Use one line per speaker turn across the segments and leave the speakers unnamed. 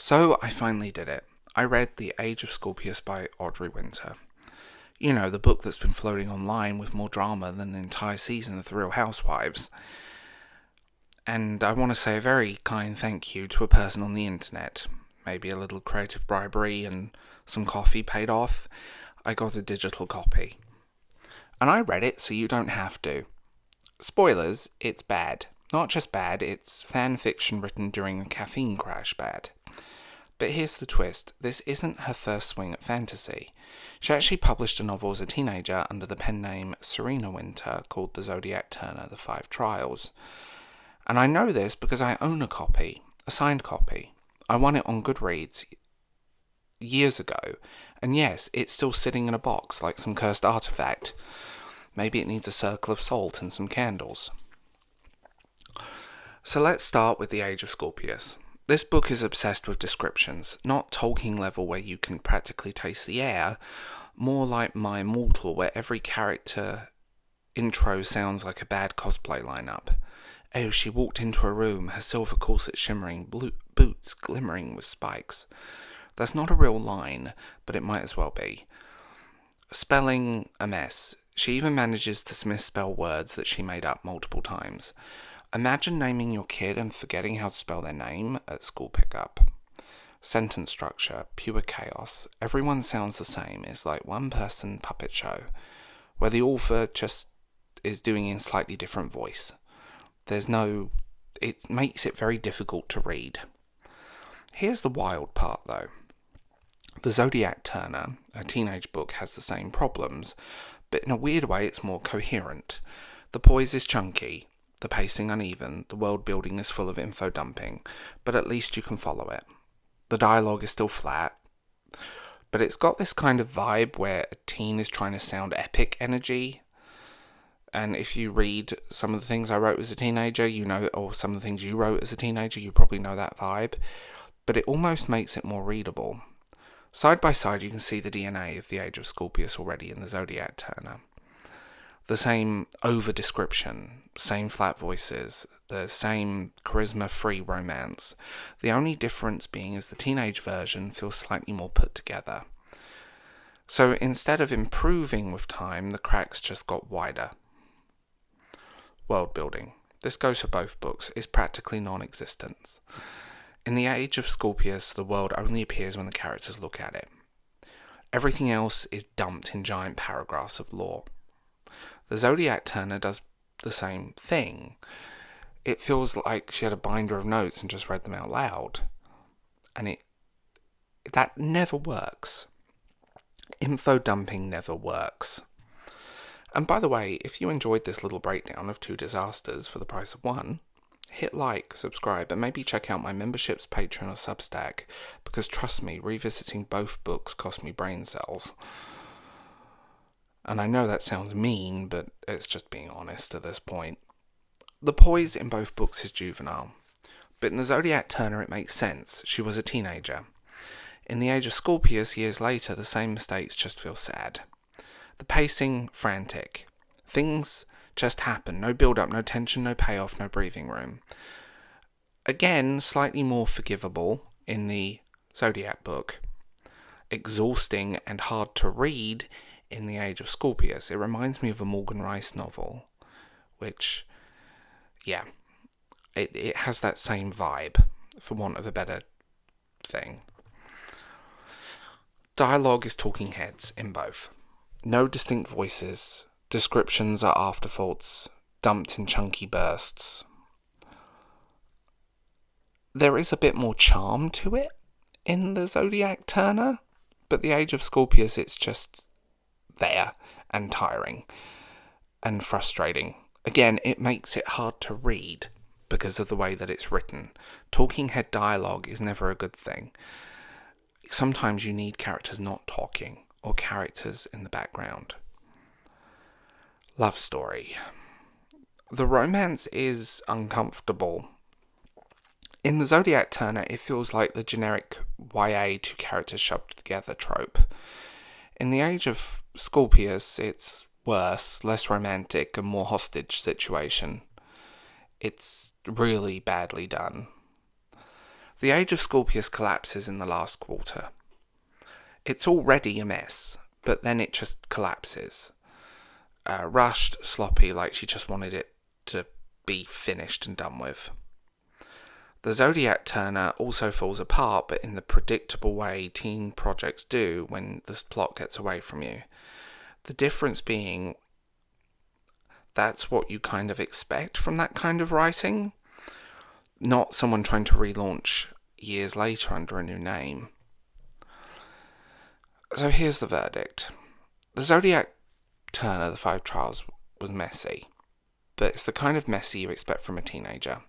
So I finally did it. I read The Age of Scorpius by Audra Winter. You know, the book that's been floating online with more drama than an entire season of The Real Housewives. And I want to say a very kind thank you to a person on the internet. Maybe a little creative bribery and some coffee paid off. I got a digital copy. And I read it so you don't have to. Spoilers, it's bad. Not just bad, it's fan fiction written during a caffeine crash bad. But here's the twist, this isn't her first swing at fantasy. She actually published a novel as a teenager under the pen name Serena Winter called The Zodiac Turner, The Five Trials. And I know this because I own a copy, a signed copy. I won it on Goodreads years ago, and yes, it's still sitting in a box like some cursed artifact. Maybe it needs a circle of salt and some candles. So let's start with The Age of Scorpius. This book is obsessed with descriptions, not Tolkien level where you can practically taste the air, more like My Immortal where every character intro sounds like a bad cosplay lineup. Oh, she walked into a room, her silver corset shimmering, boots glimmering with spikes. That's not a real line, but it might as well be. Spelling a mess. She even manages to misspell words that she made up multiple times. Imagine naming your kid and forgetting how to spell their name at school pickup. Sentence structure, pure chaos. Everyone sounds the same. It's like one person puppet show, where the author just is doing in slightly different voice. It makes it very difficult to read. Here's the wild part though. The Zodiac Turner, a teenage book, has the same problems, but in a weird way it's more coherent. The poise is chunky, the pacing uneven, the world building is full of info dumping, but at least you can follow it. The dialogue is still flat, but it's got this kind of vibe where a teen is trying to sound epic energy. And if you read some of the things I wrote as a teenager, you know, or some of the things you wrote as a teenager, you probably know that vibe. But it almost makes it more readable. Side by side, you can see the DNA of the Age of Scorpius already in the Zodiac Turner. The same over-description, same flat voices, the same charisma-free romance. The only difference being is the teenage version feels slightly more put together. So instead of improving with time, the cracks just got wider. World building. This goes for both books, is practically non-existent. In the Age of Scorpius, the world only appears when the characters look at it. Everything else is dumped in giant paragraphs of lore. The Zodiac Turner does the same thing. It feels like she had a binder of notes and just read them out loud. And that never works. Info dumping never works. And by the way, if you enjoyed this little breakdown of two disasters for the price of one, hit like, subscribe, and maybe check out my memberships, Patreon, or Substack, because trust me, revisiting both books cost me brain cells. And I know that sounds mean, but it's just being honest at this point. The poise in both books is juvenile, but in the Zodiac Turner it makes sense. She was a teenager. In the Age of Scorpius, years later, the same mistakes just feel sad. The pacing, frantic. Things just happen. No build-up, no tension, no payoff, no breathing room. Again, slightly more forgivable in the Zodiac book. Exhausting and hard to read in the Age of Scorpius. It reminds me of a Morgan Rice novel, which, yeah, it has that same vibe, for want of a better thing. Dialogue is talking heads in both. No distinct voices. Descriptions are afterthoughts, dumped in chunky bursts. There is a bit more charm to it in the Zodiac Turner, but the Age of Scorpius, it's just there and tiring and frustrating. Again, it makes it hard to read because of the way that it's written. Talking head dialogue is never a good thing. Sometimes you need characters not talking, or characters in the background. Love story. The romance is uncomfortable. In the Zodiac Turner, it feels like the generic YA two characters shoved together trope. In the Age of Scorpius, it's worse, less romantic, and more hostage situation. It's really badly done. The Age of Scorpius collapses in the last quarter. It's already a mess, but then it just collapses. Rushed, sloppy, like she just wanted it to be finished and done with. The Zodiac Turner also falls apart, but in the predictable way teen projects do when the plot gets away from you. The difference being that's what you kind of expect from that kind of writing, not someone trying to relaunch years later under a new name. So here's the verdict. The Zodiac Turner, The Five Trials, was messy, but it's the kind of messy you expect from a teenager.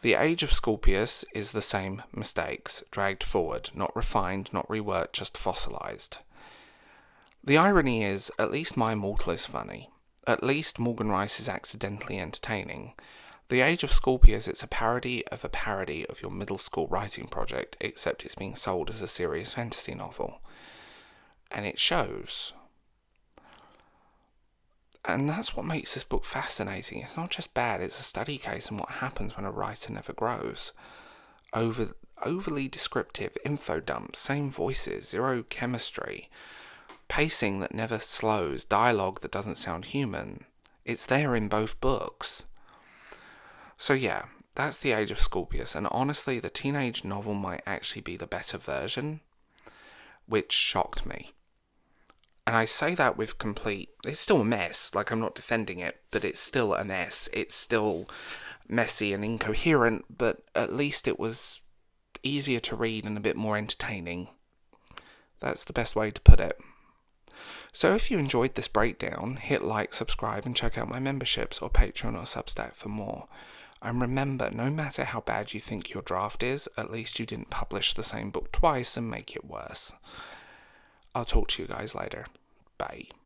The Age of Scorpius is the same mistakes, dragged forward, not refined, not reworked, just fossilized. The irony is, at least My Immortal is funny. At least Morgan Rice is accidentally entertaining. The Age of Scorpius, it's a parody of your middle school writing project, except it's being sold as a serious fantasy novel. And it shows. And that's what makes this book fascinating. It's not just bad, it's a study case in what happens when a writer never grows. Overly descriptive, info dumps, same voices, zero chemistry, pacing that never slows, dialogue that doesn't sound human. It's there in both books. So yeah, that's The Age of Scorpius, and honestly, the teenage novel might actually be the better version, which shocked me. And I say that with it's still a mess, like I'm not defending it, but it's still a mess. It's still messy and incoherent, but at least it was easier to read and a bit more entertaining. That's the best way to put it. So if you enjoyed this breakdown, hit like, subscribe, and check out my memberships or Patreon or Substack for more. And remember, no matter how bad you think your draft is, at least you didn't publish the same book twice and make it worse. I'll talk to you guys later. Bye.